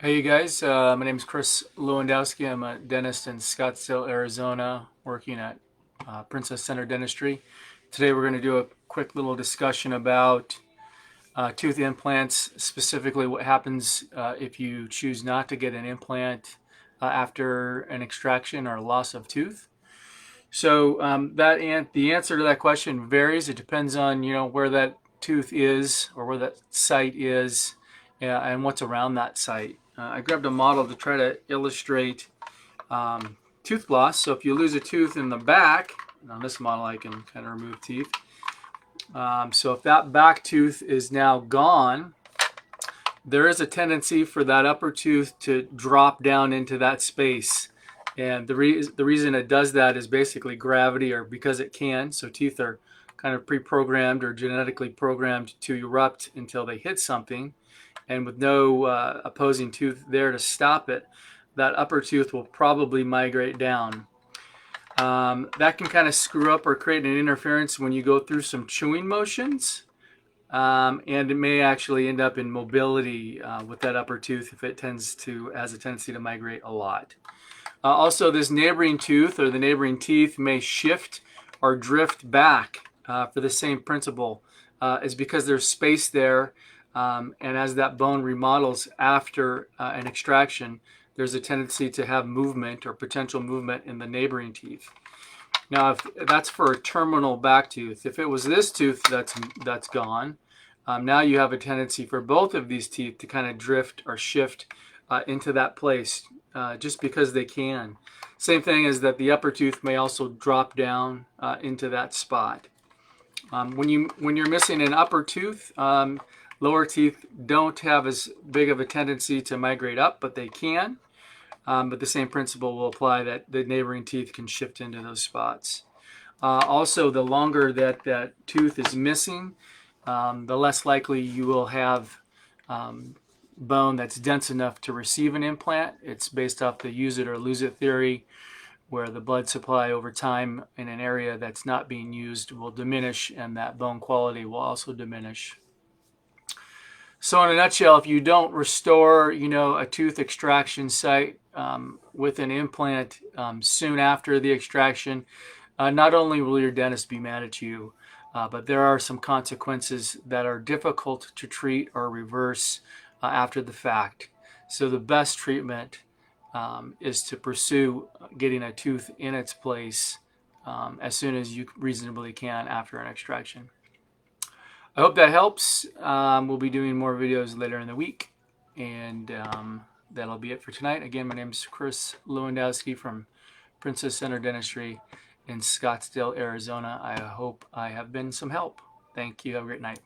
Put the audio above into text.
Hey you guys, my name is Chris Lewandowski. I'm a dentist in Scottsdale, Arizona, working at Princess Center Dentistry. Today we're going to do a quick little discussion about tooth implants, specifically what happens if you choose not to get an implant after an extraction or loss of tooth. So the answer to that question varies. It depends on where that tooth is or where that site is, and what's around that site. I grabbed a model to try to illustrate tooth loss. So if you lose a tooth in the back, and on this model I can kind of remove teeth. So if that back tooth is now gone, there is a tendency for that upper tooth to drop down into that space. And the reason it does that is basically gravity, or because it can. So teeth are kind of pre-programmed or genetically programmed to erupt until they hit something. And with no opposing tooth there to stop it, that upper tooth will probably migrate down. That can kind of screw up or create an interference when you go through some chewing motions. And it may actually end up in mobility with that upper tooth if it has a tendency to migrate a lot. Also, this neighboring tooth or the neighboring teeth may shift or drift back for the same principle. Is because there's space there, and as that bone remodels after an extraction, there's a tendency to have movement or potential movement in the neighboring teeth. Now, if that's for a terminal back tooth, if it was this tooth that's gone, now you have a tendency for both of these teeth to kind of drift or shift into that place just because they can. Same thing as that the upper tooth may also drop down into that spot. When you're missing an upper tooth, lower teeth don't have as big of a tendency to migrate up, but they can. But the same principle will apply, that the neighboring teeth can shift into those spots. Also, the longer that tooth is missing, the less likely you will have bone that's dense enough to receive an implant. It's based off the use it or lose it theory, where the blood supply over time in an area that's not being used will diminish, and that bone quality will also diminish. So in a nutshell, if you don't restore, a tooth extraction site with an implant soon after the extraction, not only will your dentist be mad at you, but there are some consequences that are difficult to treat or reverse after the fact. So the best treatment is to pursue getting a tooth in its place as soon as you reasonably can after an extraction. I hope that helps. We'll be doing more videos later in the week, and that'll be it for tonight. Again, my name is Chris Lewandowski from Princess Center Dentistry in Scottsdale, Arizona. I hope I have been some help. Thank you. Have a great night.